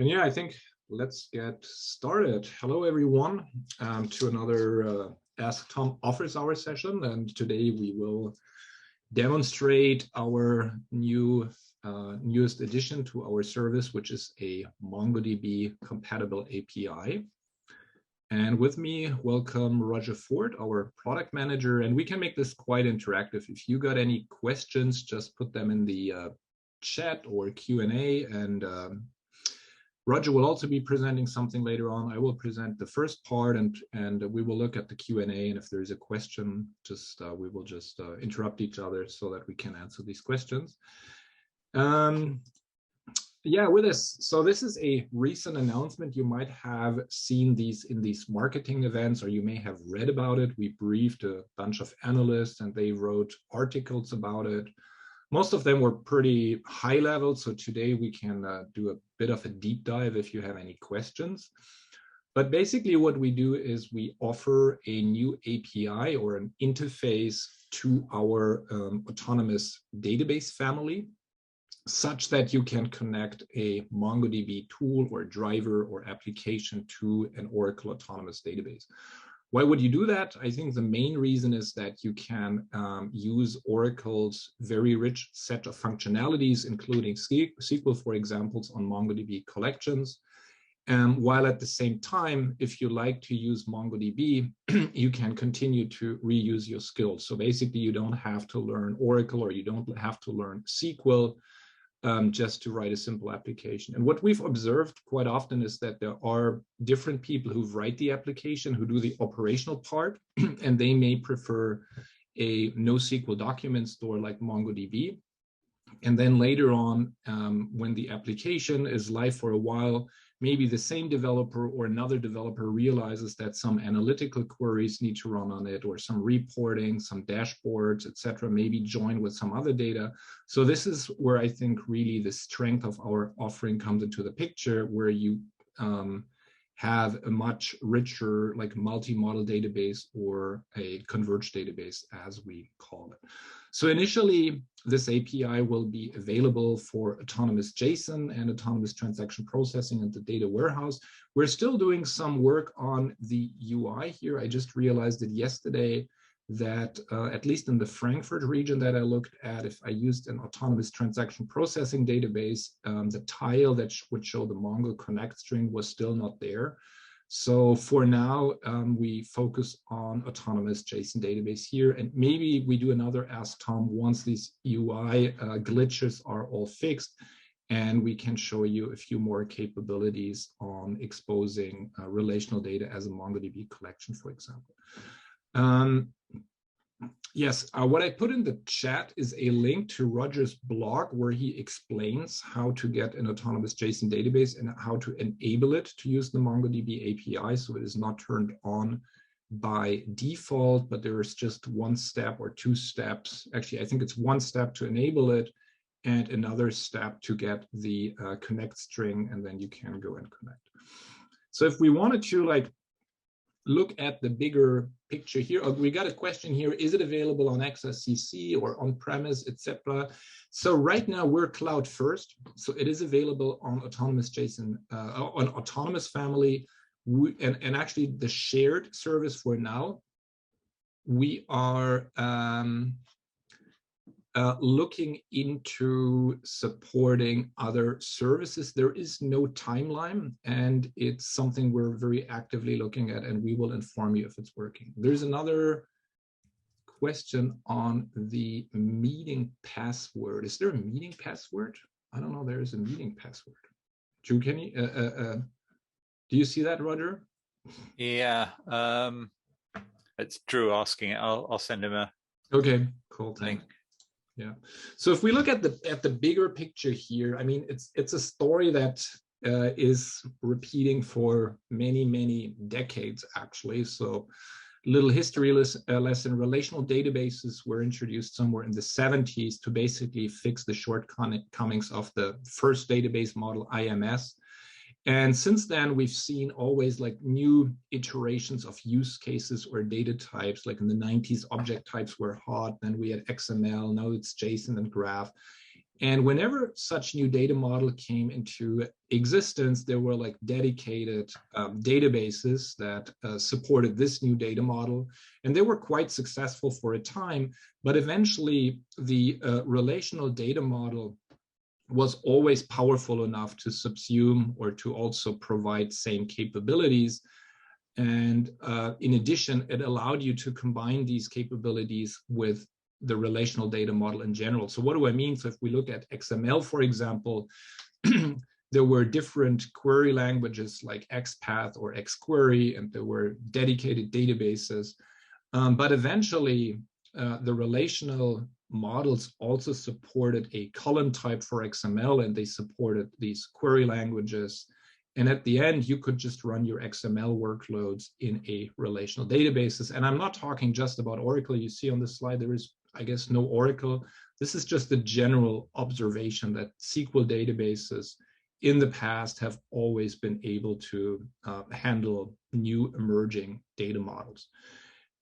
And yeah, I think let's get started. Hello, everyone, to another Ask Tom Office Hour session. And today we will demonstrate our newest addition to our service, which is a MongoDB compatible API. And with me, welcome Roger Ford, our product manager. And we can make this quite interactive. If you got any questions, just put them in the chat or Q&A, and Roger will also be presenting something later on. I will present the first part, and we will look at the Q&A. And if there's a question, we will just interrupt each other so that we can answer these questions. Yeah, with this, so this is a recent announcement. You might have seen these in these marketing events, or you may have read about it. We briefed a bunch of analysts and they wrote articles about it. Most of them were pretty high level, so today we can do a bit of a deep dive if you have any questions. But basically what we do is we offer a new API or an interface to our Autonomous database family, such that you can connect a MongoDB tool or driver or application to an Oracle Autonomous database. Why would you do that? I think the main reason is that you can use Oracle's very rich set of functionalities, including SQL, for example, on MongoDB collections. While at the same time, if you like to use MongoDB, you can continue to reuse your skills. So basically, you don't have to learn Oracle or you don't have to learn SQL just to write a simple application. And what we've observed quite often is that there are different people who write the application, who do the operational part, and they may prefer a NoSQL document store like MongoDB. And then later on, when the application is live for a while, maybe the same developer or another developer realizes that some analytical queries need to run on it, or some reporting, some dashboards, etc., maybe join with some other data. So this is where I think really the strength of our offering comes into the picture, where you have a much richer, like multi-model database or a converged database, as we call it. So initially, this API will be available for Autonomous JSON and Autonomous Transaction Processing and the data warehouse. We're still doing some work on the UI here. I just realized it yesterday that at least in the Frankfurt region that I looked at, if I used an Autonomous Transaction Processing database, the tile that would show the Mongo connect string was still not there. So for now, we focus on Autonomous JSON Database here, and maybe we do another Ask Tom once these UI glitches are all fixed, and we can show you a few more capabilities on exposing relational data as a MongoDB collection, for example. Yes, what I put in the chat is a link to Roger's blog where he explains how to get an Autonomous JSON database and how to enable it to use the MongoDB API. So it is not turned on by default, but there is just one step or two steps. Actually, I think it's one step to enable it and another step to get the connect string, and then you can go and connect. So if we wanted to look at the bigger picture here. We got a question here: is it available on XSCC or on-premise, etc.? So right now we're cloud first, so it is available on Autonomous JSON, on Autonomous family, and actually the shared service for now. We are looking into supporting other services. There is no timeline, and it's something we're very actively looking at, and we will inform you if it's working. There's another question on the meeting password. Is there a meeting password? I don't know. There is a meeting password. Drew, can you, do you see that, Roger? Yeah, it's Drew asking it. I'll send him a okay, cool link. Yeah. So if we look at the bigger picture here, I mean, it's a story that is repeating for many decades, actually. So little history lesson: relational databases were introduced somewhere in the 70s to basically fix the shortcomings of the first database model, IMS. And since then, we've seen always new iterations of use cases or data types. Like in the 90s, object types were hot. Then we had XML. Now it's JSON and Graph. And whenever such new data model came into existence, there were like dedicated databases that supported this new data model. And they were quite successful for a time, but eventually the relational data model was always powerful enough to subsume or to also provide same capabilities. And in addition, it allowed you to combine these capabilities with the relational data model in general. So what do I mean? So if we look at XML, for example, there were different query languages like XPath or XQuery, and there were dedicated databases. But eventually, the relational models also supported a column type for XML, and they supported these query languages. And at the end, you could just run your XML workloads in a relational databases. And I'm not talking just about Oracle. You see on this slide, there is, I guess, no Oracle. This is just a general observation that SQL databases in the past have always been able to handle new emerging data models.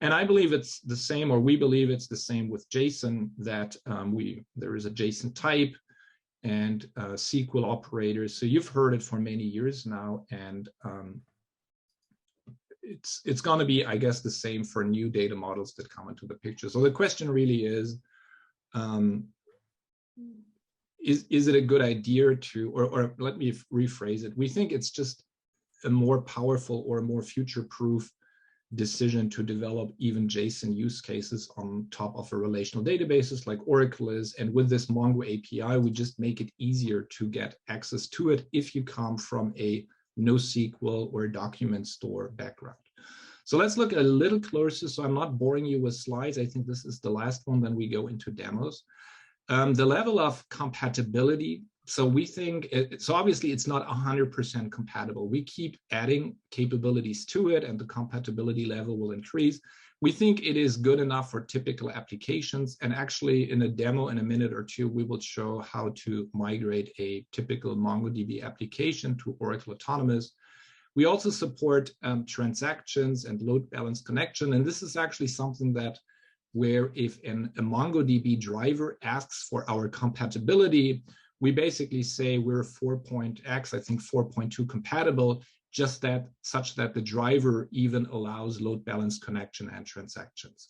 And I believe it's the same, or we believe it's the same with JSON, that there is a JSON type and SQL operators. So you've heard it for many years now, and it's going to be, I guess, the same for new data models that come into the picture. So the question really is it a good idea to, or let me rephrase it. We think it's just a more powerful or a more future-proof decision to develop even JSON use cases on top of a relational databases like Oracle is. And with this Mongo API, we just make it easier to get access to it if you come from a NoSQL or a document store background. So let's look a little closer. So I'm not boring you with slides. I think this is the last one, then we go into demos. The level of compatibility. So we think, so obviously it's not 100% compatible. We keep adding capabilities to it and the compatibility level will increase. We think it is good enough for typical applications. And actually in a demo in a minute or two, we will show how to migrate a typical MongoDB application to Oracle Autonomous. We also support transactions and load balance connection. And this is actually something that where if a MongoDB driver asks for our compatibility, we basically say we're 4.x, I think 4.2 compatible, just that such that the driver even allows load balance connection and transactions.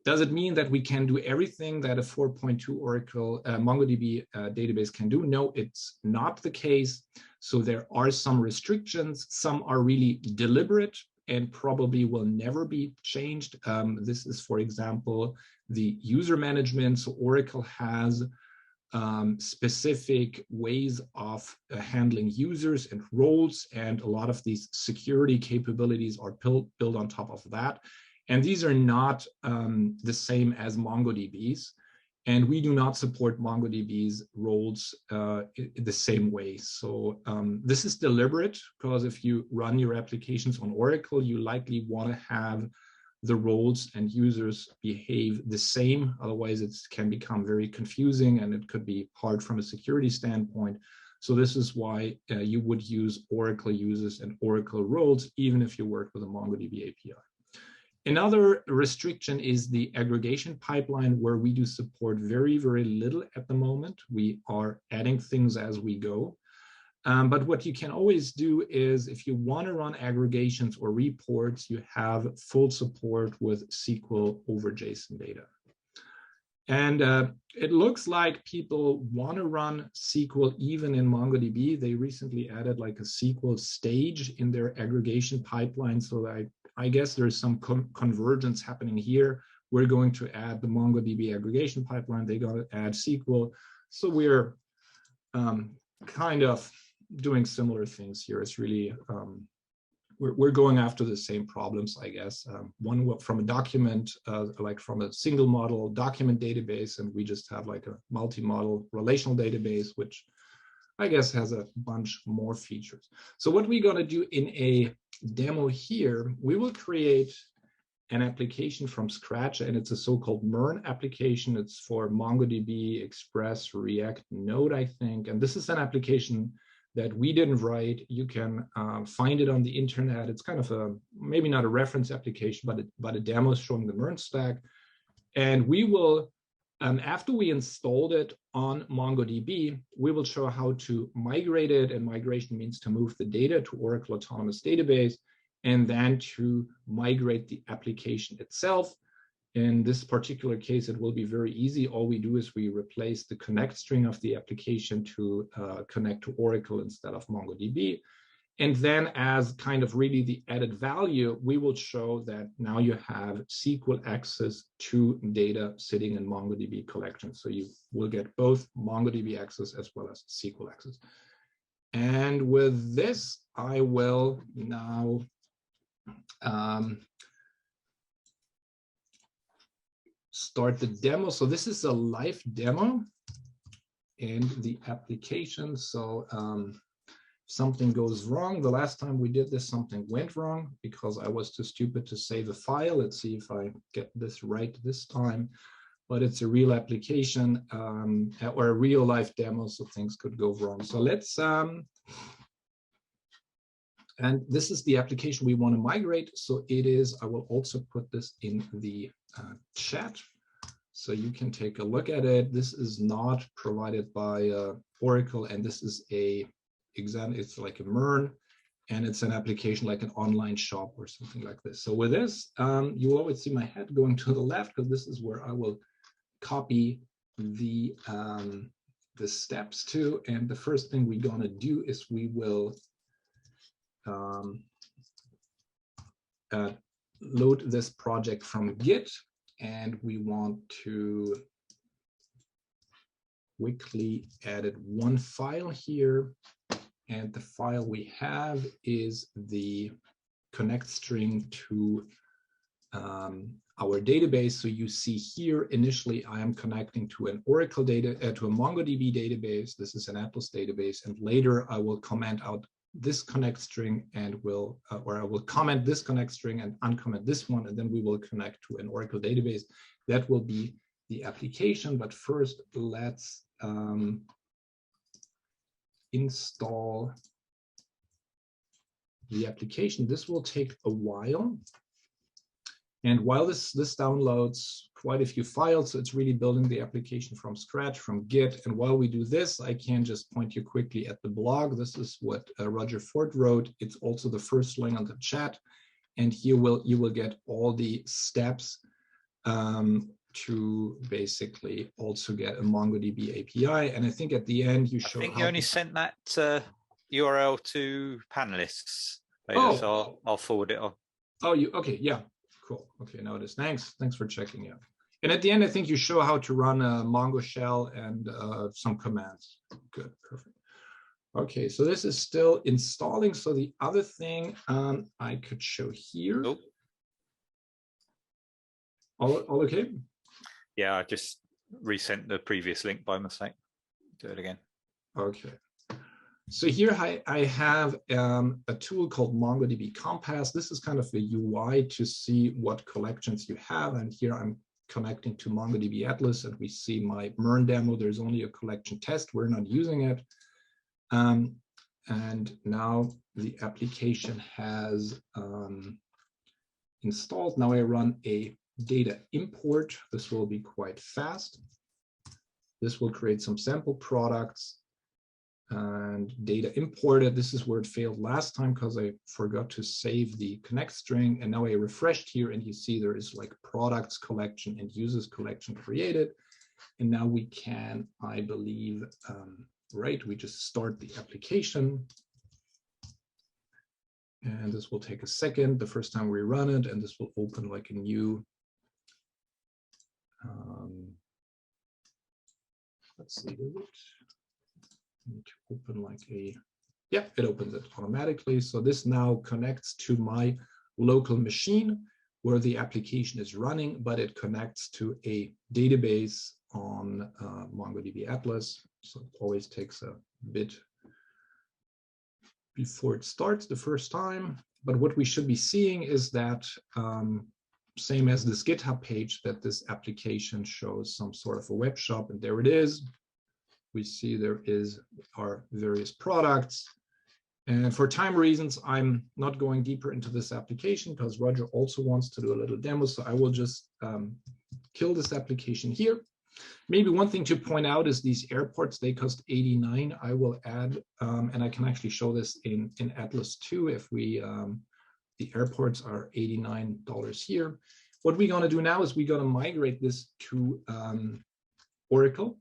Does it mean that we can do everything that a 4.2 Oracle MongoDB database can do? No, it's not the case. So there are some restrictions. Some are really deliberate and probably will never be changed. This is, for example, the user management. So Oracle has specific ways of handling users and roles, and a lot of these security capabilities are built on top of that. And these are not the same as MongoDB's, and we do not support MongoDB's roles the same way. So this is deliberate, because if you run your applications on Oracle, you likely want to have the roles and users behave the same. Otherwise, it can become very confusing and it could be hard from a security standpoint. So this is why you would use Oracle users and Oracle roles, even if you work with a MongoDB API. Another restriction is the aggregation pipeline, where we do support very, very little at the moment. We are adding things as we go. But what you can always do is, if you want to run aggregations or reports, you have full support with SQL over JSON data. And it looks like people want to run SQL even in MongoDB. They recently added like a SQL stage in their aggregation pipeline. So I guess there's some convergence happening here. We're going to add the MongoDB aggregation pipeline. They're going to add SQL. So we're kind of doing similar things here. It's really, we're going after the same problems, I guess. One from a document, like from a single model document database, and we just have like a multi-model relational database, which I guess has a bunch more features. So what we're going to do in a demo here, we will create an application from scratch, and it's a so-called MERN application. It's for MongoDB, Express, React, Node, I think. And this is an application that we didn't write. You can find it on the internet. It's kind of a, maybe not a reference application, but a demo showing the MERN stack. And we will After we installed it on MongoDB, we will show how to migrate it, and migration means to move the data to Oracle Autonomous Database, and then to migrate the application itself. In this particular case, it will be very easy. All we do is we replace the connect string of the application to connect to Oracle instead of MongoDB. And then as kind of really the added value, we will show that now you have SQL access to data sitting in MongoDB collections. So you will get both MongoDB access as well as SQL access. And with this, I will now start the demo. So this is a live demo in the application. So something goes wrong. The last time we did this, something went wrong because I was too stupid to save a file. Let's see if I get this right this time. But it's a real application or a real life demo, so things could go wrong. So let's, and this is the application we want to migrate. So it is, I will also put this in the chat so you can take a look at it. This is not provided by Oracle, and this is a example. It's like a MERN, and it's an application like an online shop or something like this. So with this, you will always see my head going to the left because this is where I will copy the steps to. And the first thing we're gonna do is we will load this project from Git, and we want to quickly edit one file here. And the file we have is the connect string to our database. So you see here, initially, I am connecting to an Oracle data, to a MongoDB database. This is an Atlas database. And later I will comment out this connect string and will, or I will comment this connect string and uncomment this one. And then we will connect to an Oracle database. That will be the application. But first, let's install the application. This will take a while. And while this downloads quite a few files, so it's really building the application from scratch from Git. And while we do this, I can just point you quickly at the blog. This is what Roger Ford wrote. It's also the first link on the chat. And here you will get all the steps to basically also get a MongoDB API. And I think at the end you show. I think you only sent that URL to panelists later, oh. So I'll forward it on. Oh, okay, yeah, cool. Okay, notice. Thanks for checking. Yeah, and at the end I think you show how to run a Mongo shell and some commands. Good, perfect. Okay, so this is still installing. So the other thing I could show here. Oh. All okay? Yeah, I just resent the previous link by mistake. Do it again. Okay. So here I have a tool called MongoDB Compass. This is kind of the UI to see what collections you have. And here I'm connecting to MongoDB Atlas, and we see my MERN demo. There's only a collection test. We're not using it. And now the application has installed. Now I run a data import. This will be quite fast. This will create some sample products and data imported. This is where it failed last time because I forgot to save the connect string. And now I refreshed here and you see there is like products collection and users collection created. And now we can, I believe, right, we just start the application. And this will take a second the first time we run it, and this will open like a new let's see, does it need to open like a, yeah, it opens it automatically. So this now connects to my local machine where the application is running, but it connects to a database on MongoDB Atlas. So it always takes a bit before it starts the first time. But what we should be seeing is that same as this GitHub page, that this application shows some sort of a web shop, and there it is. We see there are various products. And for time reasons, I'm not going deeper into this application because Roger also wants to do a little demo. So I will just kill this application here. Maybe one thing to point out is these airports, they cost 89. I will add, and I can actually show this in Atlas too, if we, the airports are $89 here. What we're gonna do now is we're gonna migrate this to Oracle.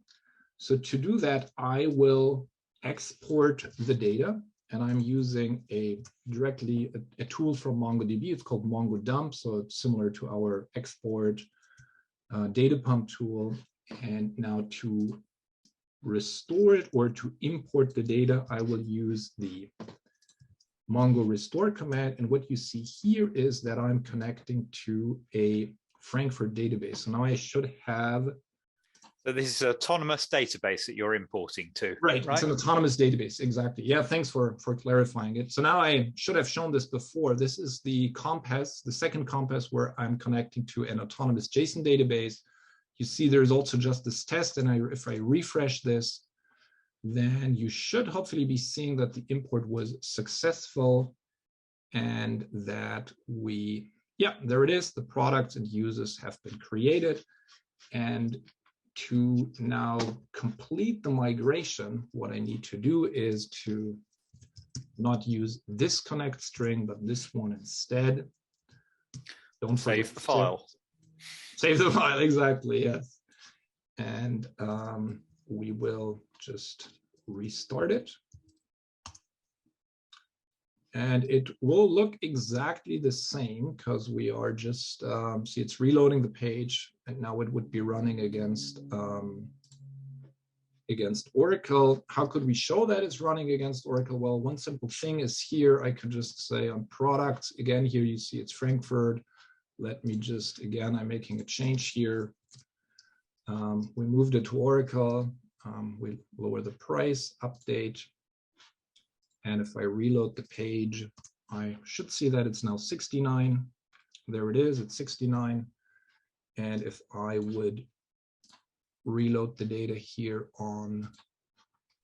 So to do that, I will export the data, and I'm using directly a tool from MongoDB. It's called MongoDump, so it's similar to our export data pump tool. And now to restore it or to import the data, I will use the Mongo restore command. And what you see here is that I'm connecting to a Frankfurt database. So now I should have. So this is an autonomous database that you're importing to. Right, it's an autonomous database, exactly. Yeah, thanks for clarifying it. So now I should have shown this before. This is the Compass, the second Compass, where I'm connecting to an autonomous JSON database. You see there's also just this test, and if I refresh this, then you should hopefully be seeing that the import was successful and that there it is, the products and users have been created. And to now complete the migration, what I need to do is to not use this connect string, but this one instead. Don't save the file. Save the file, exactly, yes. And we will just restart it. And it will look exactly the same because we are just, see, it's reloading the page, and now it would be running against Oracle. How could we show that it's running against Oracle? Well, one simple thing is here, I could just say on products, again, here you see it's Frankfurt. Let me just, again, I'm making a change here. We moved it to Oracle. We lower the price, update. And if I reload the page, I should see that it's now 69. There it is, it's 69. And if I would reload the data here on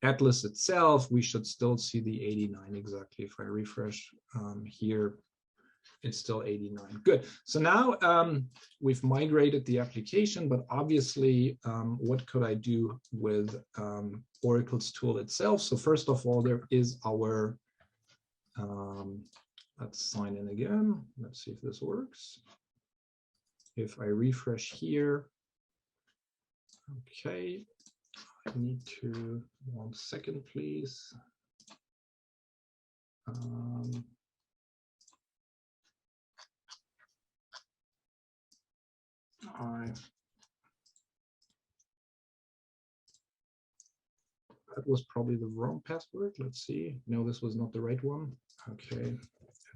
Atlas itself, we should still see the 89 exactly. If I refresh here, it's still 89. Good. So now we've migrated the application, but obviously, what could I do with Oracle's tool itself? So first of all, there is our, let's sign in again. Let's see if this works. If I refresh here, okay, I need to, 1 second, please. That was probably the wrong password. Let's see. No, this was not the right one. Okay, it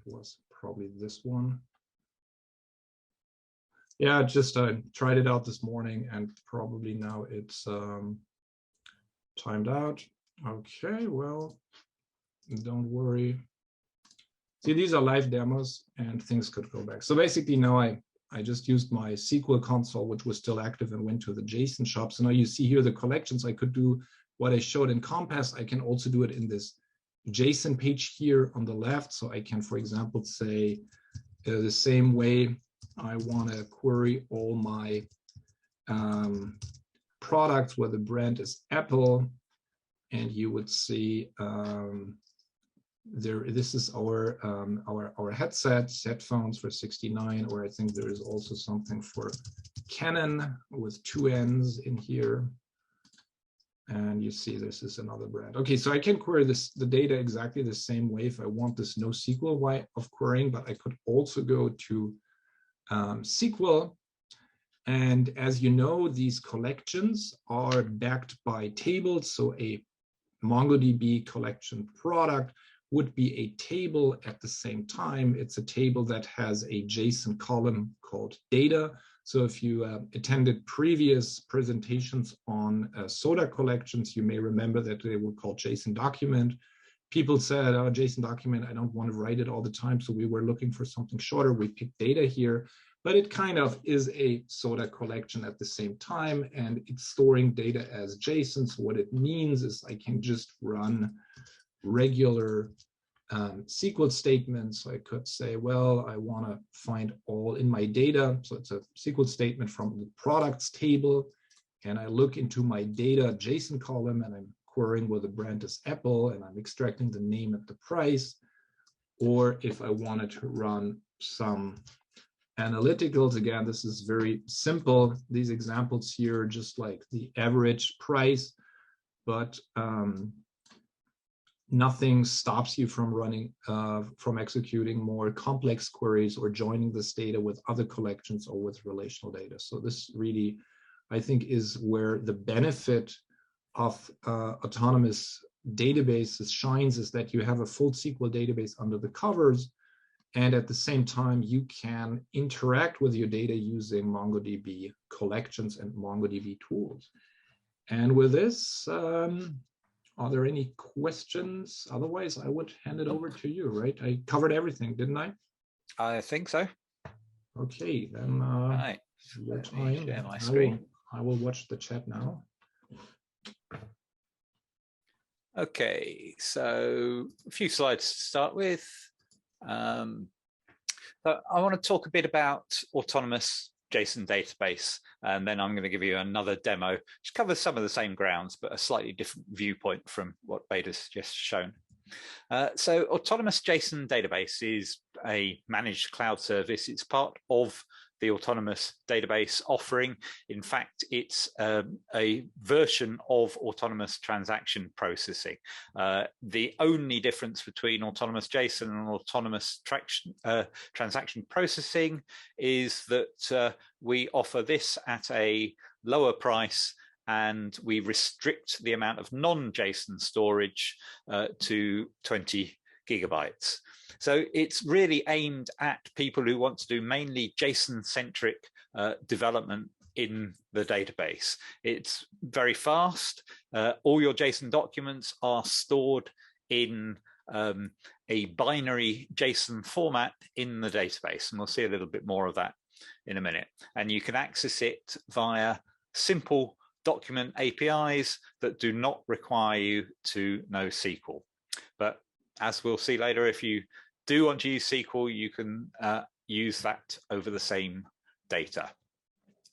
was probably this one. Yeah, just I tried it out this morning and probably now it's timed out. Okay, well, don't worry. See, these are live demos and things could go back. So basically now I just used my SQL console, which was still active, and went to the JSON shop. So now you see here the collections. I could do what I showed in Compass. I can also do it in this JSON page here on the left. So I can, for example, say the same way I want to query all my products where the brand is Apple, and you would see there. This is our headphones for 69, or I think there is also something for Canon with 2 N's in here. And you see this is another brand. Okay, so I can query the data exactly the same way if I want this NoSQL way of querying, but I could also go to SQL. And as you know, these collections are backed by tables. So a MongoDB collection product would be a table at the same time. It's a table that has a JSON column called data. So if you attended previous presentations on soda collections, you may remember that they were called JSON document. People said, oh, JSON document, I don't want to write it all the time. So we were looking for something shorter. We picked data here, but it kind of is a soda collection at the same time, and it's storing data as JSON. So what it means is I can just run regular SQL statements. So I could say, well, I want to find all in my data. So it's a SQL statement from the products table. and I look into my data JSON column and I'm querying whether the brand is Apple and I'm extracting the name and the price, or if I wanted to run some analyticals, again, this is very simple. These examples here are just like the average price, but nothing stops you from running, from executing more complex queries or joining this data with other collections or with relational data. So this really, I think, is where the benefit of autonomous databases shines, is that you have a full SQL database under the covers, and at the same time, you can interact with your data using MongoDB collections and MongoDB tools. And with this, are there any questions? Otherwise, I would hand it over to you, right? I covered everything, didn't I? I think so. Okay, then Right. your time. Share my screen. I will watch the chat now. Okay, so a few slides to start with. So I want to talk a bit about Autonomous JSON Database, and then I'm going to give you another demo which covers some of the same grounds, but a slightly different viewpoint from what Beta's just shown. So Autonomous JSON Database is a managed cloud service. It's part of the Autonomous Database offering. In fact, it's a version of Autonomous Transaction Processing. The only difference between Autonomous JSON and Autonomous Transaction Processing is that we offer this at a lower price, and we restrict the amount of non-JSON storage to 20 gigabytes. So it's really aimed at people who want to do mainly JSON-centric development in the database. It's very fast. All your JSON documents are stored in a binary JSON format in the database, and we'll see a little bit more of that in a minute. And you can access it via simple document APIs that do not require you to know SQL. But as we'll see later, if you do want to use SQL, you can use that over the same data.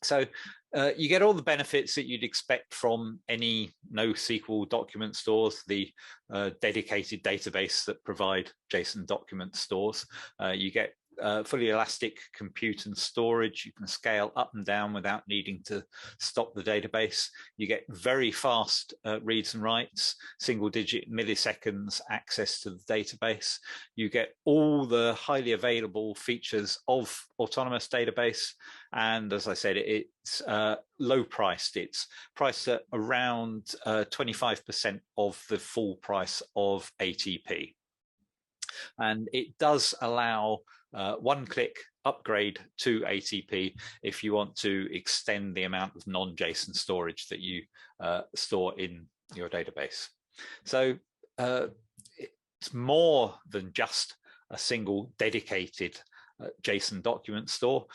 So you get all the benefits that you'd expect from any NoSQL document stores, the dedicated database that provide JSON document stores. You get fully elastic compute and storage. You can scale up and down without needing to stop the database. You get very fast reads and writes, single-digit milliseconds access to the database. You get all the highly available features of Autonomous Database. And as I said, it's low priced. It's priced at around 25% of the full price of ATP. And it does allow one-click upgrade to ATP if you want to extend the amount of non-JSON storage that you store in your database. So it's more than just a single dedicated JSON document store.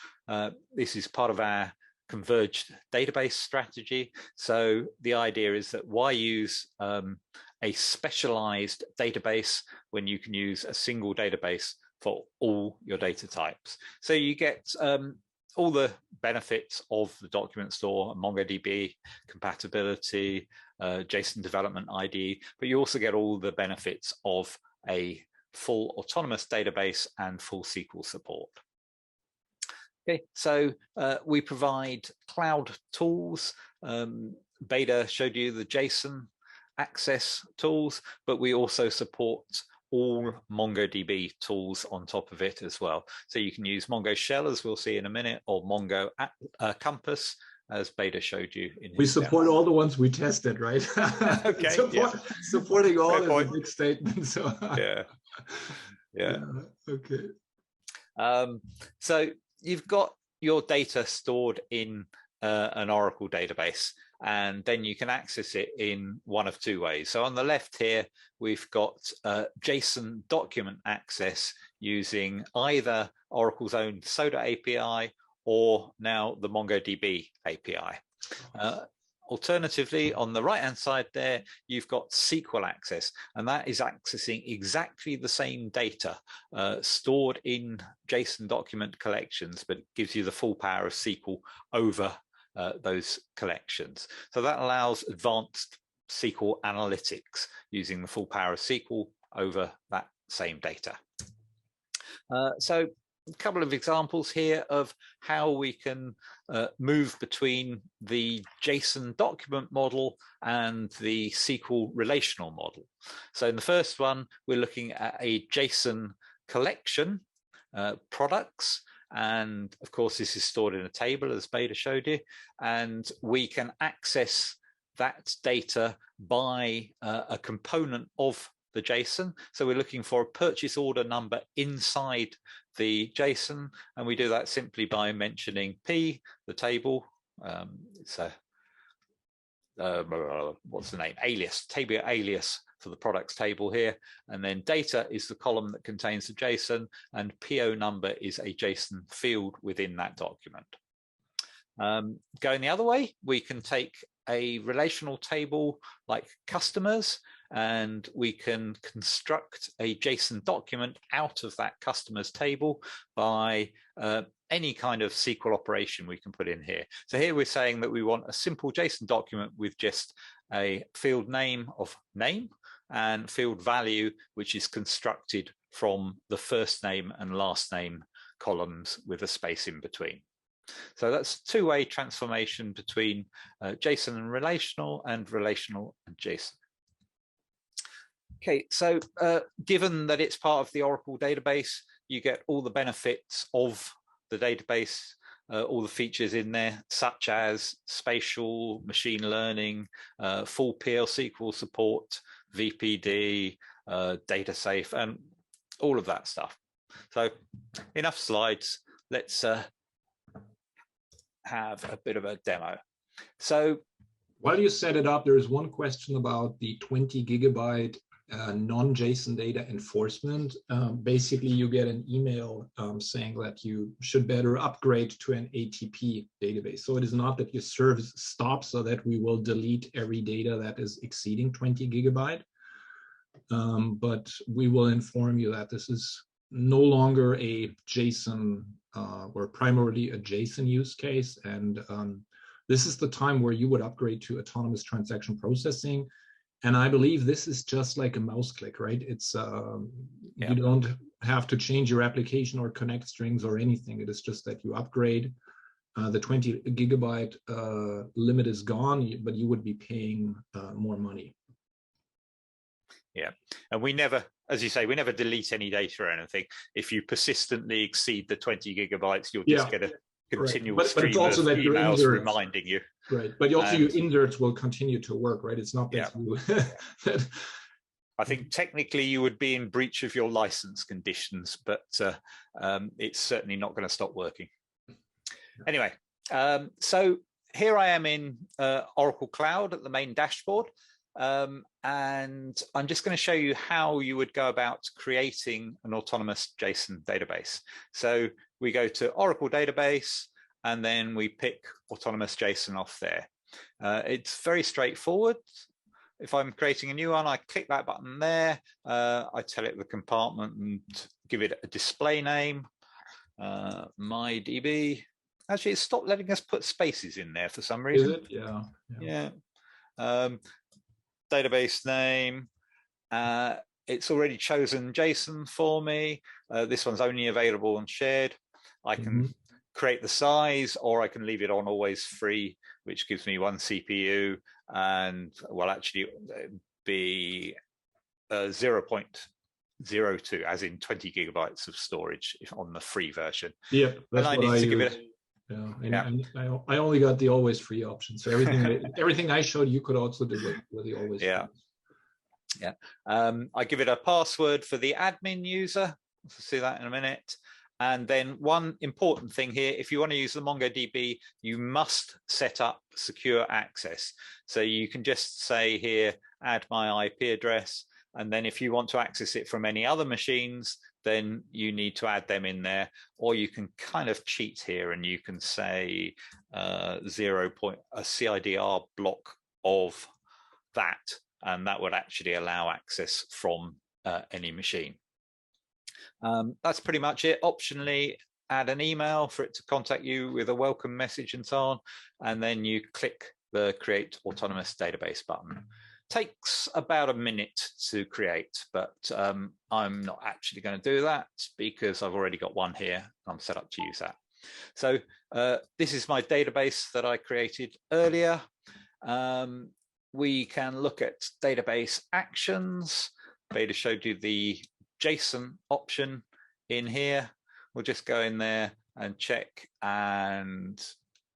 This is part of our converged database strategy. So the idea is that why use a specialized database when you can use a single database for all your data types? So you get all the benefits of the document store, MongoDB, compatibility, JSON development ID, but you also get all the benefits of a full autonomous database and full SQL support. Okay, so we provide cloud tools. Beta showed you the JSON access tools, but we also support all MongoDB tools on top of it as well. So you can use Mongo Shell, as we'll see in a minute, or Mongo Compass, as Beta showed you. We support all the ones we tested, right? Okay. Supporting all is a big statement. So yeah. Okay. So you've got your data stored in an Oracle database, and then you can access it in one of two ways. So on the left here, we've got JSON document access using either Oracle's own Soda API or now the MongoDB API. Alternatively, on the right-hand side there, you've got SQL access, and that is accessing exactly the same data stored in JSON document collections, but it gives you the full power of SQL over those collections. So that allows advanced SQL analytics using the full power of SQL over that same data. So a couple of examples here of how we can move between the JSON document model and the SQL relational model. So in the first one, we're looking at a JSON collection, products, and of course this is stored in a table as Beda showed you, and we can access that data by a component of the JSON. So we're looking for a purchase order number inside the JSON, and we do that simply by mentioning P, the table. It's a what's the name? Alias, table alias for the products table here, and then data is the column that contains the JSON, and PO number is a JSON field within that document. Going the other way, we can take a relational table like customers, and we can construct a JSON document out of that customers table by any kind of SQL operation we can put in here. So here we're saying that we want a simple JSON document with just a field name of name and field value, which is constructed from the first name and last name columns with a space in between. So that's two-way transformation between JSON and relational and JSON. Okay, so given that it's part of the Oracle database, you get all the benefits of the database, all the features in there, such as spatial, machine learning, full PL/SQL support, VPD, data safe, and all of that stuff. So enough slides. Let's have a bit of a demo. So while you set it up, there's one question about the 20 gigabyte non-JSON data enforcement. Basically, you get an email saying that you should better upgrade to an ATP database. So it is not that your service stops so that we will delete every data that is exceeding 20 gigabyte, but we will inform you that this is no longer a JSON or primarily a JSON use case. And this is the time where you would upgrade to autonomous transaction processing. And I believe this is just like a mouse click, right? It's you don't have to change your application or connect strings or anything. It is just that you upgrade. The 20 gigabyte limit is gone, but you would be paying more money. Yeah, and we never, as you say, we never delete any data or anything. If you persistently exceed the 20 gigabytes, you'll just get a continual stream of emails reminding you. Right, but also your inserts will continue to work, right? It's not that you... I think technically you would be in breach of your license conditions, but it's certainly not going to stop working. Anyway, so here I am in Oracle Cloud at the main dashboard. And I'm just going to show you how you would go about creating an autonomous JSON database. So we go to Oracle Database, and then we pick autonomous JSON off there. It's very straightforward. If I'm creating a new one, I click that button there. I tell it the compartment and give it a display name, MyDB. Actually, it stopped letting us put spaces in there for some reason. Is it? Yeah. Database name. It's already chosen JSON for me. This one's only available on shared. I can create the size, or I can leave it on always free, which gives me 1 CPU, and well, actually be 0.02, as in 20 gigabytes of storage on the free version. Yeah, that's what I need to give it. I only got the always free option. So everything I showed you could also do with the always free. Yeah. I give it a password for the admin user. We'll see that in a minute. And then one important thing here, if you want to use the MongoDB, you must set up secure access. So you can just say here, add my IP address. And then if you want to access it from any other machines, then you need to add them in there. Or you can kind of cheat here and you can say a CIDR block of that. And that would actually allow access from any machine. That's pretty much it. Optionally, add an email for it to contact you with a welcome message and so on, and then you click the Create Autonomous Database button. Takes about a minute to create, but I'm not actually going to do that because I've already got one here. I'm set up to use that. So this is my database that I created earlier. We can look at database actions. Beta showed you the JSON option in here. We'll just go in there and check, and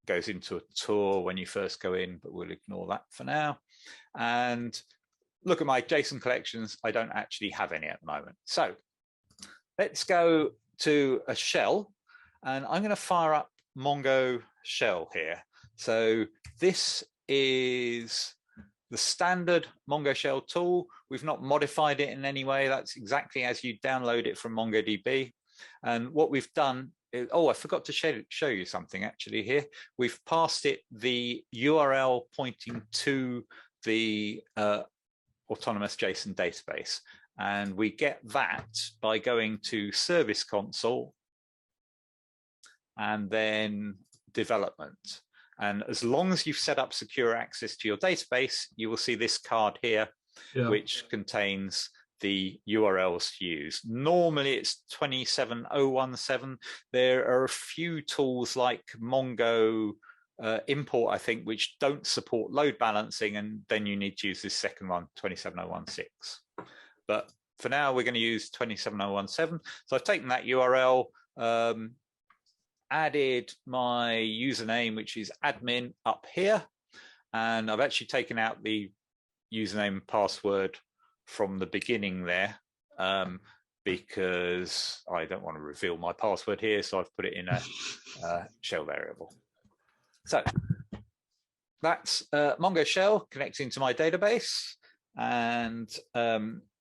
goes into a tour when you first go in, but we'll ignore that for now. And look at my JSON collections. I don't actually have any at the moment. So let's go to a shell, and I'm going to fire up Mongo shell here. So this is the standard Mongo shell tool. We've not modified it in any way. That's exactly as you download it from MongoDB. And what we've done is, oh, I forgot to show you something actually here. We've passed it the URL pointing to the Autonomous JSON Database. And we get that by going to Service Console and then Development. And as long as you've set up secure access to your database, you will see this card here, which contains the URLs to use. Normally it's 27017. There are a few tools like Mongo import, I think, which don't support load balancing, and then you need to use this second one, 27016. But for now, we're going to use 27017. So I've taken that URL, added my username, which is admin up here, and I've actually taken out the username and password from the beginning there because I don't want to reveal my password here, so I've put it in a shell variable. So that's Mongo shell connecting to my database, and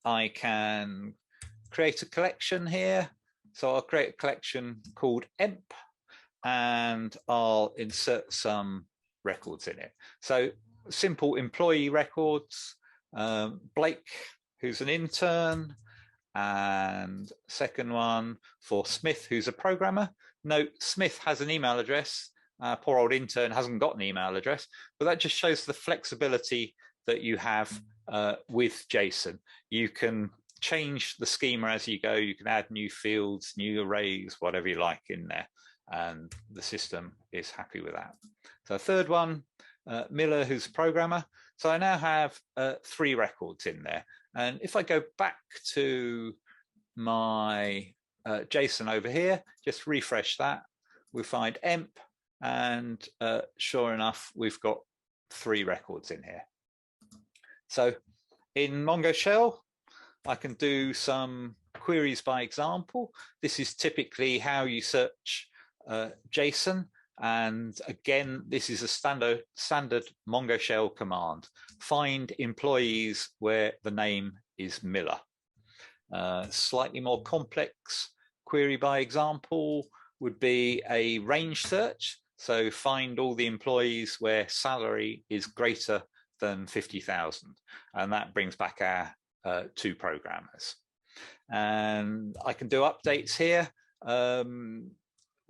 I can create a collection here. So I'll create a collection called emp, and I'll insert some records in it. So simple employee records, Blake, who's an intern, and second one for Smith, who's a programmer. Note, Smith has an email address. Poor old intern hasn't got an email address, but that just shows the flexibility that you have with JSON. You can change the schema as you go. You can add new fields, new arrays, whatever you like in there, and the system is happy with that. So third one, Miller, who's a programmer. So I now have 3 records in there. And if I go back to my JSON over here, just refresh that, we find emp, and sure enough, we've got 3 records in here. So in Mongo shell, I can do some queries by example. This is typically how you search JSON. And again, this is a standard Mongo shell command. Find employees where the name is Miller. Slightly more complex query by example would be a range search. So find all the employees where salary is greater than 50,000. And that brings back our 2 programmers. And I can do updates here.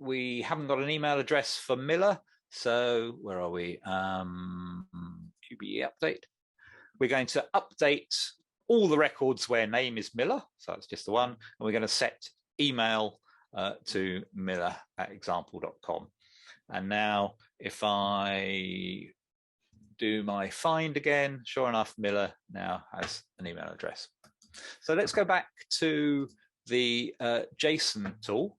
We haven't got an email address for Miller. So where are we? QBE update. We're going to update all the records where name is Miller. So that's just the one. And we're going to set email to miller@example.com. And now if I do my find again, sure enough, Miller now has an email address. So let's go back to the JSON tool.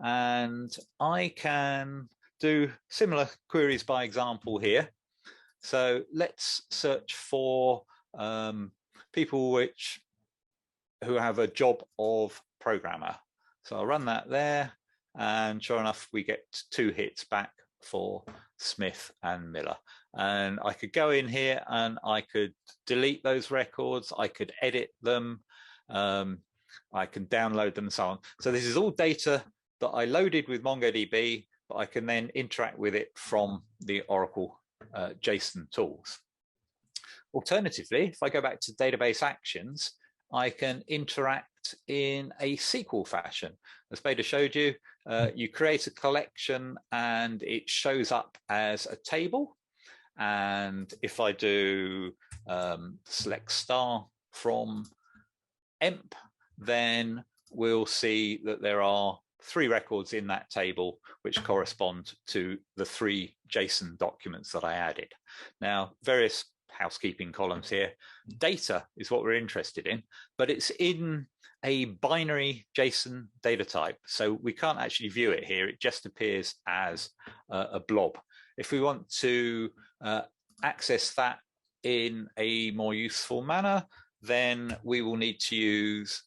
And I can do similar queries by example here. So let's search for people who have a job of programmer. So I'll run that there, and sure enough, we get 2 hits back for Smith and Miller. And I could go in here and I could delete those records. I could edit them. I can download them and so on. So this is all data that I loaded with MongoDB, but I can then interact with it from the Oracle JSON tools. Alternatively, if I go back to database actions, I can interact in a SQL fashion. As Beda showed you, you create a collection and it shows up as a table. And if I do select star from emp, then we'll see that there are 3 records in that table which correspond to the 3 JSON documents that I added. Now, various housekeeping columns here. Data is what we're interested in, but it's in a binary JSON data type, so we can't actually view it here. It just appears as a blob. If we want to access that in a more useful manner, then we will need to use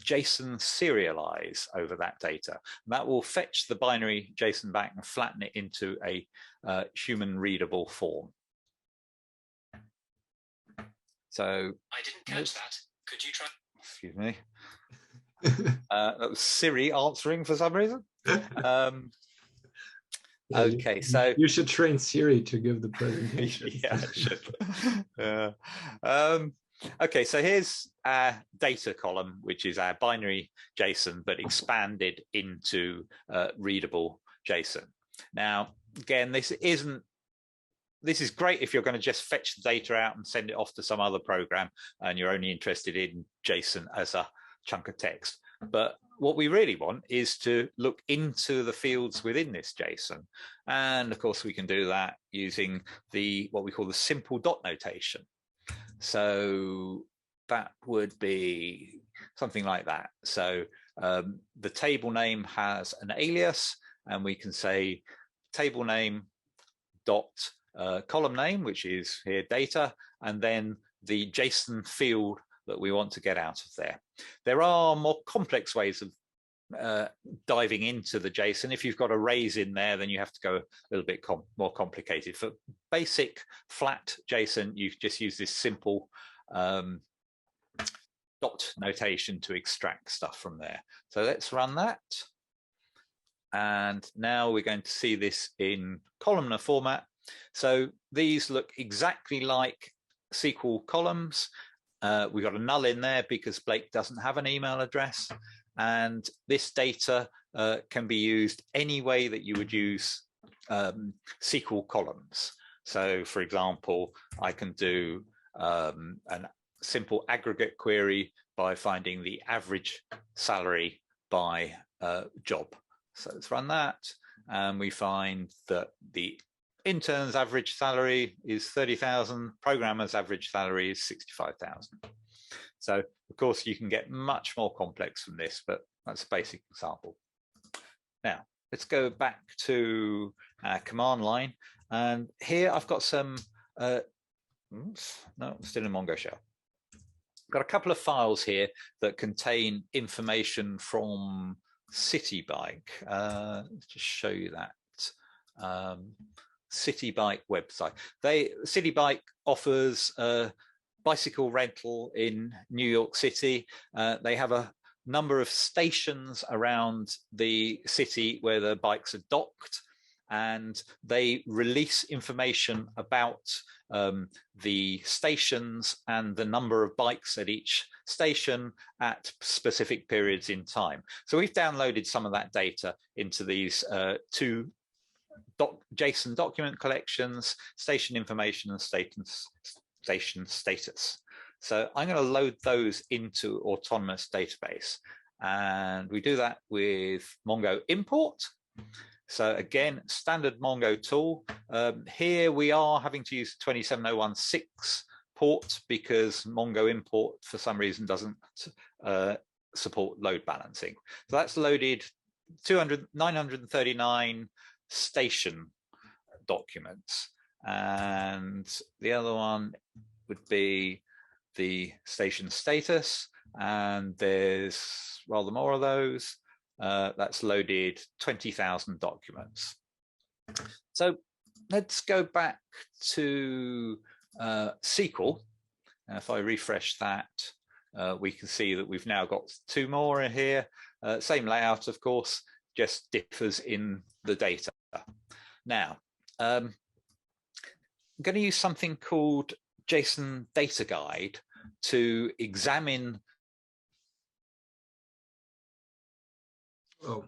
JSON serialize over that data. And that will fetch the binary JSON back and flatten it into a human readable form. So I didn't catch that. Could you try? Excuse me. That was Siri answering for some reason. Okay, so you should train Siri to give the presentation. Yeah, I should. Okay, so here's our data column, which is our binary JSON, but expanded into readable JSON. Now, again, this is great if you're going to just fetch the data out and send it off to some other program and you're only interested in JSON as a chunk of text. But what we really want is to look into the fields within this JSON. And of course, we can do that using what we call the simple dot notation. So that would be something like that. So the table name has an alias, and we can say table name dot column name, which is here data, and then the JSON field that we want to get out of there. There are more complex ways of diving into the JSON. If you've got arrays in there, then you have to go a little bit more complicated. For basic flat JSON, you just use this simple dot notation to extract stuff from there. So let's run that. And now we're going to see this in columnar format. So these look exactly like SQL columns. We've got a null in there because Blake doesn't have an email address. And this data can be used any way that you would use SQL columns. So for example, I can do a simple aggregate query by finding the average salary by job. So let's run that. And we find that the intern's average salary is 30,000, programmer's average salary is 65,000. So of course you can get much more complex from this, but that's a basic example. Now let's go back to our command line, and here I've got some no, still in Mongo shell. Got a couple of files here that contain information from City Bike. Let's just show you that. City Bike website. City Bike offers bicycle rental in New York City. They have a number of stations around the city where the bikes are docked, and they release information about the stations and the number of bikes at each station at specific periods in time. So we've downloaded some of that data into these 2 JSON document collections, station information and station status. So I'm going to load those into Autonomous Database, and we do that with Mongo import. So again, standard Mongo tool. Here we are having to use 27016 port because Mongo import for some reason doesn't support load balancing. So that's loaded 939 station documents, and the other one would be the station status, and there's rather more of those. That's loaded 20,000 documents. So let's go back to SQL. And if I refresh that, we can see that we've now got 2 more in here. Same layout, of course, just differs in the data. Now, I'm going to use something called JSON Data Guide to examine Oh.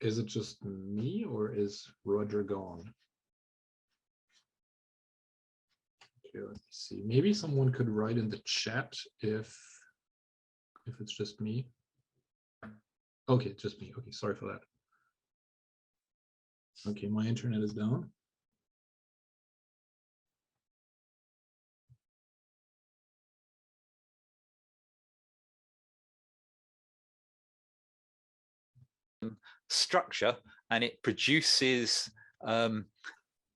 Is it just me or is Roger gone? Okay, let me see. Maybe someone could write in the chat if it's just me. Okay, just me. Okay, sorry for that. Okay, my internet is down. Structure, and it produces a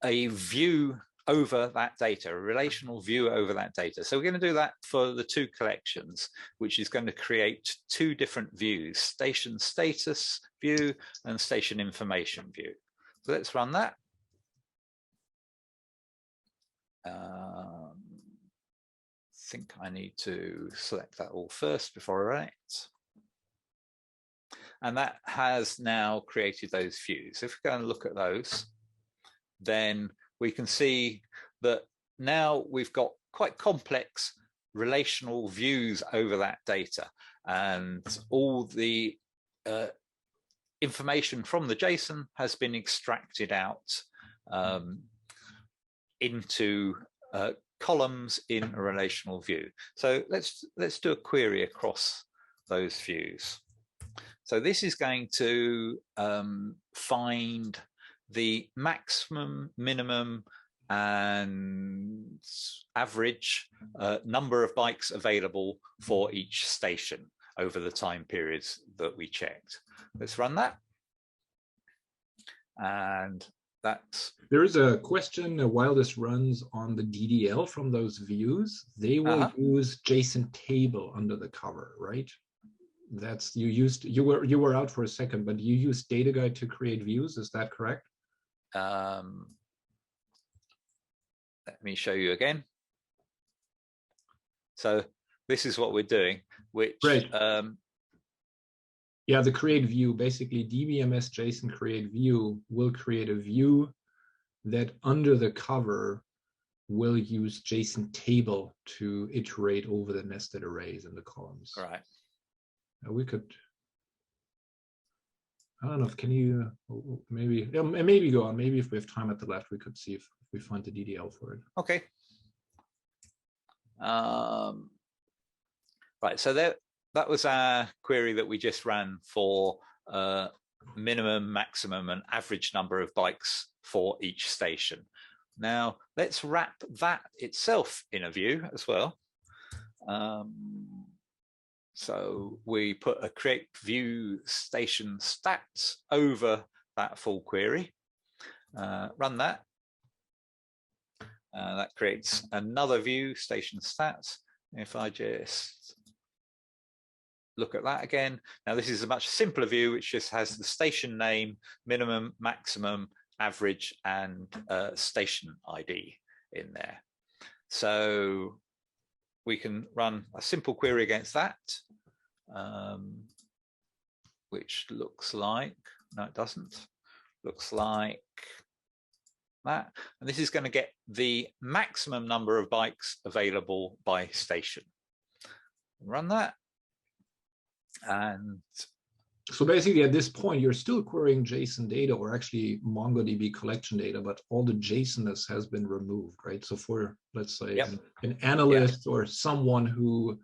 view over that data, a relational view over that data. So we're going to do that for the two collections, which is going to create two different views, station status view and station information view. So let's run that. I think I need to select that all first before I run it. And that has now created those views. If we go and look at those, then we can see that now we've got quite complex relational views over that data, and all the information from the JSON has been extracted out into columns in a relational view. So let's do a query across those views. So this is going to find the maximum, minimum, and average number of bytes available for each station over the time periods that we checked. Let's run that. And that's... There is a question while this runs on the DDL from those views. They will use JSON table under the cover, right? That's you were out for a second, but you used data guide to create views. Is that correct? Let me show you again. So this is what we're doing, which yeah, the create view, basically DBMS JSON create view will create a view that under the cover will use JSON table to iterate over the nested arrays in the columns. Right. We could, I don't know, can you maybe go on. Maybe if we have time at the left, we could see if we find the DDL for it. Okay. Right, so that was our query that we just ran for minimum, maximum, and average number of bytes for each station. Now let's wrap that itself in a view as well. So we put a create view station stats over that full query. Run that. That creates another view, station stats. If I just look at that again, now this is a much simpler view, which just has the station name, minimum, maximum, average, and station ID in there. So we can run a simple query against that, which looks like, no, it doesn't, looks like that. And this is going to get the maximum number of bytes available by station. Run that. And so basically at this point, you're still querying JSON data, or actually MongoDB collection data, but all the JSON-ness has been removed, right? So for, let's say, an analyst or someone who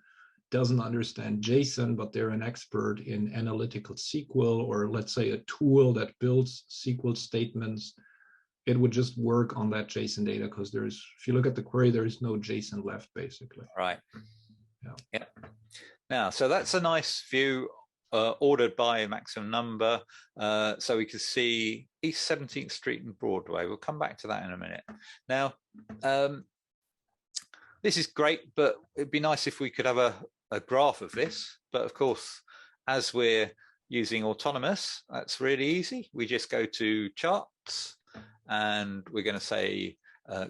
doesn't understand JSON, but they're an expert in analytical SQL, or let's say a tool that builds SQL statements, it would just work on that JSON data, because there's, if you look at the query, there is no JSON left, basically. Right. Yeah. Now, so that's a nice view ordered by a maximum number. So we can see East 17th Street and Broadway. We'll come back to that in a minute. Now, this is great, but it'd be nice if we could have a graph of this. But of course, as we're using Autonomous, that's really easy. We just go to charts, and we're going to say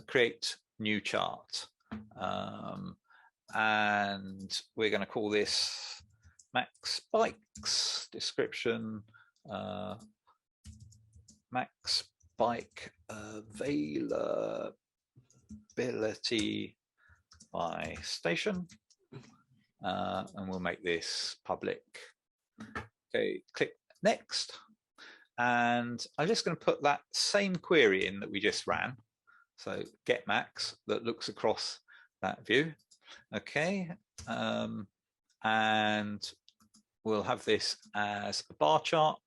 create new chart. And we're going to call this max bikes description, max bike availability by station. and we'll make this public. Okay, click next. And I'm just going to put that same query in that we just ran. So get max that looks across that view. Okay, and we'll have this as a bar chart.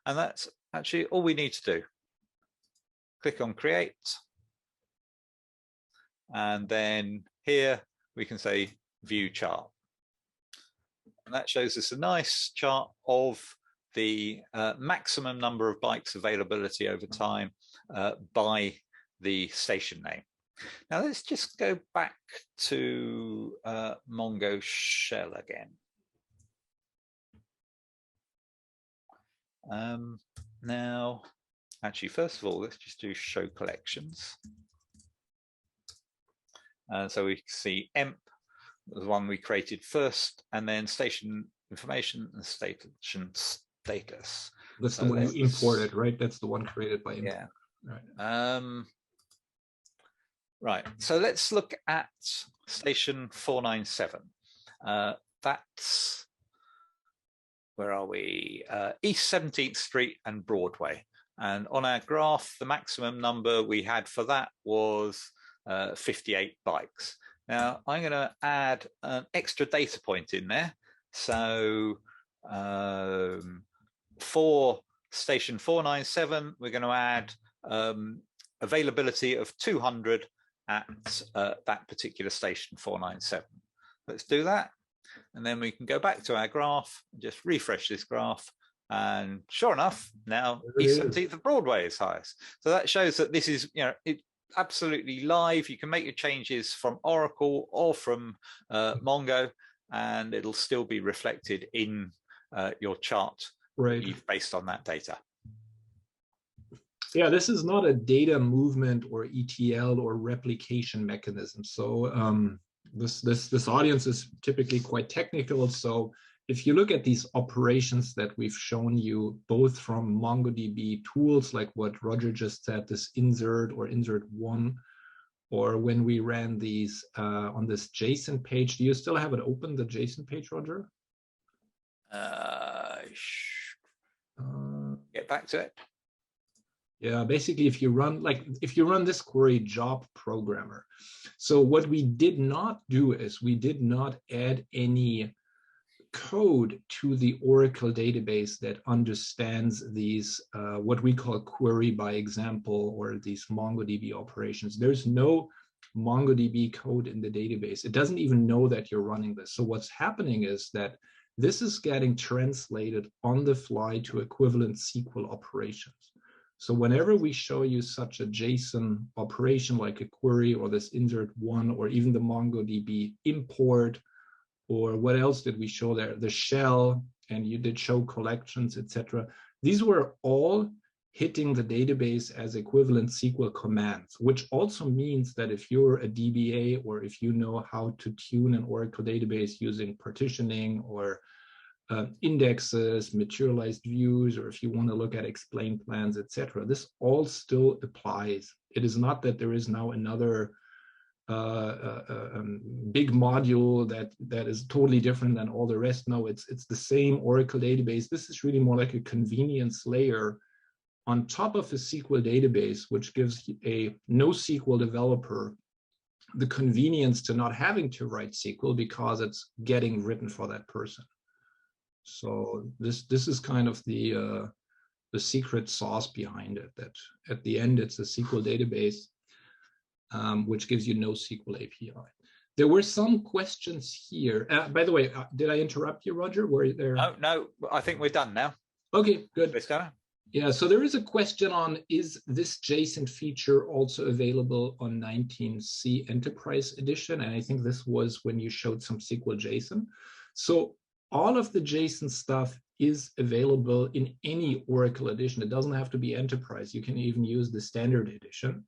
And that's actually all we need to do. Click on create. And then here we can say view chart. And that shows us a nice chart of the maximum number of bytes availability over time by the station name. Now let's just go back to Mongo shell again. Now, actually, first of all, let's just do show collections. So we can see emp, the one we created first, and then station information and station status. That's the one you imported, right? That's the one created by import. Yeah. Right. Right. So let's look at station 497. That's, where are we? East 17th Street and Broadway. And on our graph, the maximum number we had for that was 58 bytes. Now I'm going to add an extra data point in there. So for station 497, we're going to add availability of 200 at that particular station 497. Let's do that. And then we can go back to our graph and just refresh this graph. And sure enough, now East 17th of Broadway is highest. So that shows that this is, absolutely live. You can make your changes from Oracle or from Mongo, and it'll still be reflected in your chart, right, based on that data. Yeah, this is not a data movement or ETL or replication mechanism. So this audience is typically quite technical. So if you look at these operations that we've shown you, both from MongoDB tools, like what Roger just said, this insert or insert one, or when we ran these on this JSON page, do you still have it open, the JSON page, Roger? Get back to it. Yeah, basically, if you run this query job programmer. So what we did not do is we did not add any code to the Oracle database that understands these, what we call query by example, or these MongoDB operations. There's no MongoDB code in the database. It doesn't even know that you're running this. So what's happening is that this is getting translated on the fly to equivalent SQL operations. So whenever we show you such a JSON operation like a query or this insert one, or even the MongoDB import, or what else did we show there? The shell, and you did show collections, etc. These were all hitting the database as equivalent SQL commands, which also means that if you're a DBA, or if you know how to tune an Oracle database using partitioning or indexes, materialized views, or if you want to look at explain plans, etc., this all still applies. It is not that there is now another big module that is totally different than all the rest. No, it's the same Oracle database. This is really more like a convenience layer on top of a SQL database, which gives a NoSQL developer the convenience to not having to write SQL because it's getting written for that person. So this is kind of the secret sauce behind it, that at the end it's a SQL database, which gives you NoSQL API. There were some questions here. By the way, did I interrupt you, Roger? Were there? No, I think we're done now. Okay, good. Let's go. Yeah, so there is a question on, is this JSON feature also available on 19C Enterprise Edition? And I think this was when you showed some SQL JSON. So all of the JSON stuff is available in any Oracle edition. It doesn't have to be Enterprise. You can even use the standard edition.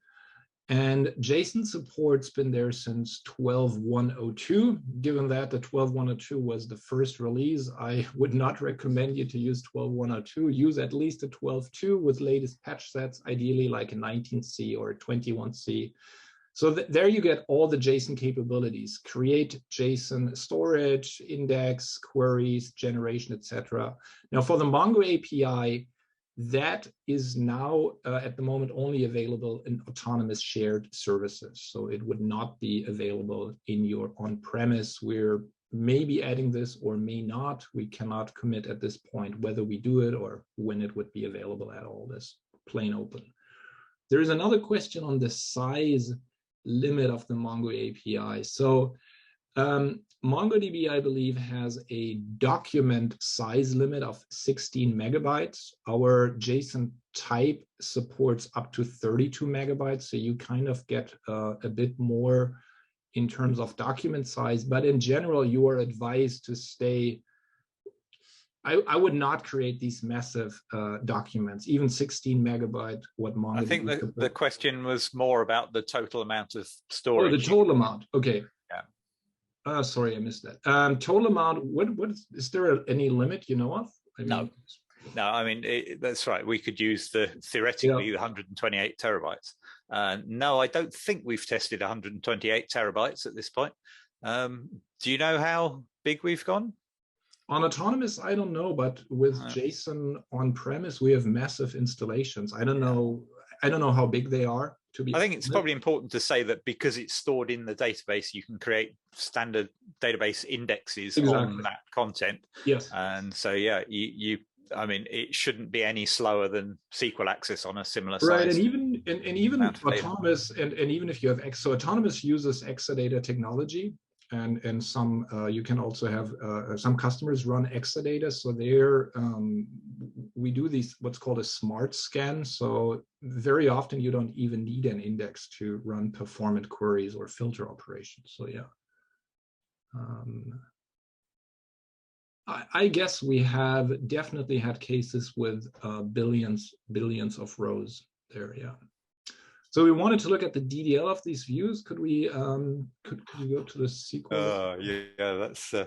And JSON support's been there since 12.102. Given that the 12.102 was the first release, I would not recommend you to use 12.102. Use at least a 12.2 with latest patch sets, ideally like a 19C or a 21C. So there you get all the JSON capabilities: create JSON storage, index, queries, generation, etc. Now for the Mongo API, that is now at the moment only available in autonomous shared services. So it would not be available in your on-premise. We're maybe adding this or may not. We cannot commit at this point whether we do it or when it would be available at all. This plain open. There is another question on the size limit of the Mongo API. So MongoDB, I believe, has a document size limit of 16 megabytes. Our JSON type supports up to 32 megabytes. So you kind of get a bit more in terms of document size. But in general, you are advised to stay. I would not create these massive documents, even 16 megabyte. What MongoDB I think the question was more about the total amount of storage. Oh, the total amount. Okay. Yeah. Sorry, I missed that. Total amount. What is there any limit you know of? I mean, no. I mean that's right. We could use theoretically the 128 terabytes. No, I don't think we've tested 128 terabytes at this point. Do you know how big we've gone? On Autonomous, I don't know, but with JSON on premise, we have massive installations. I don't know how big they are. I think it's probably important to say that because it's stored in the database, you can create standard database indexes on that content. Yes. And so, yeah, I mean, it shouldn't be any slower than SQL access on a similar size. Right, and even Autonomous, and even if you have so Autonomous uses Exadata technology. And some you can also have some customers run Exadata. So there we do these what's called a smart scan. So very often you don't even need an index to run performant queries or filter operations. So yeah, I guess we have definitely had cases with billions of rows there. Yeah. So we wanted to look at the DDL of these views. Could we could you go to the SQL? Yeah, that's oh,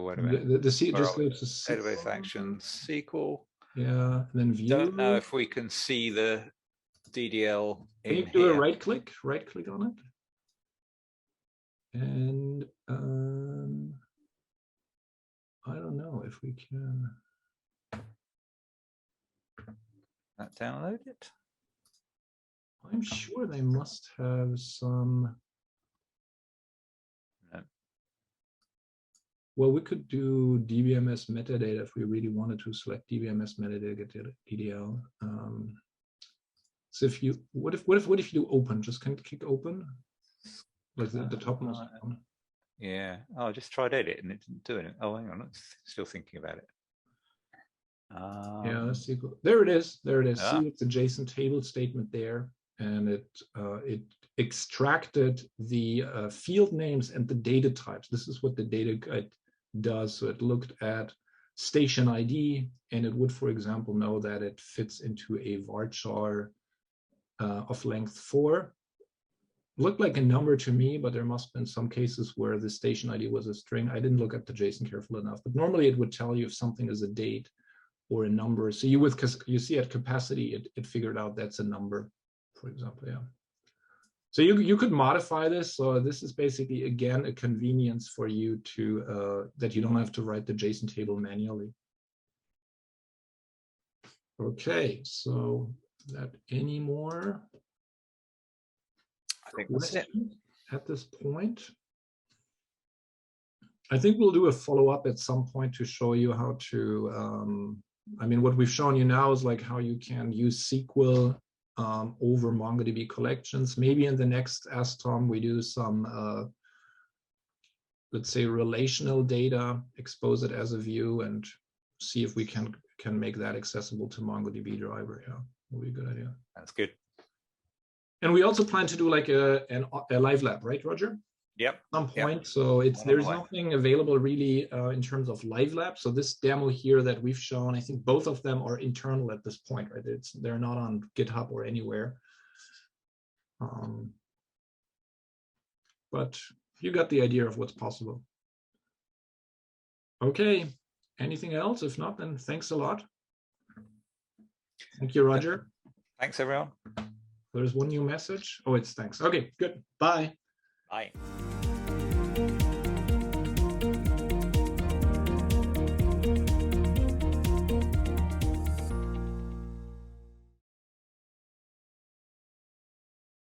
wait a minute. Just go to database actions, SQL. Yeah, and then view. Don't know if we can see the DDL in here. Can you do a right click on it? And I don't know if we can. That download it. I'm sure they must have some. No. Well, we could do DBMS metadata if we really wanted to select DBMS metadata, get DDL. So if you, what if you do open? Just click open, like the topmost one. Yeah. Oh, I just tried edit and it didn't do it. Oh, hang on, I'm still thinking about it. Yeah, let's see. There it is. There it is. See, it's a JSON table statement there. And it extracted the field names and the data types. This is what the data guide does. So it looked at station ID, and it would, for example, know that it fits into a varchar of length 4. Looked like a number to me, but there must have been some cases where the station ID was a string. I didn't look at the JSON careful enough, but normally it would tell you if something is a date or a number. So you see at capacity, it figured out that's a number, for example, yeah. So you could modify this. So this is basically, again, a convenience for you to, that you don't have to write the JSON table manually. Okay, so that any more? I think that's it. At this point? I think we'll do a follow-up at some point to show you how to, I mean, what we've shown you now is like how you can use SQL over MongoDB collections. Maybe in the next ASTOM we do some, let's say, relational data, expose it as a view, and see if we can make that accessible to MongoDB driver. Yeah, will be a good idea. That's good. And we also plan to do like a live lab, right, Roger? Yep. At some point. Yep. So there's nothing available really in terms of live lab. So this demo here that we've shown, I think both of them are internal at this point, right? They're not on GitHub or anywhere. But you got the idea of what's possible. Okay. Anything else? If not, then thanks a lot. Thank you, Roger. Thanks, everyone. There's one new message. Oh, it's thanks. Okay, good. Bye. Bye.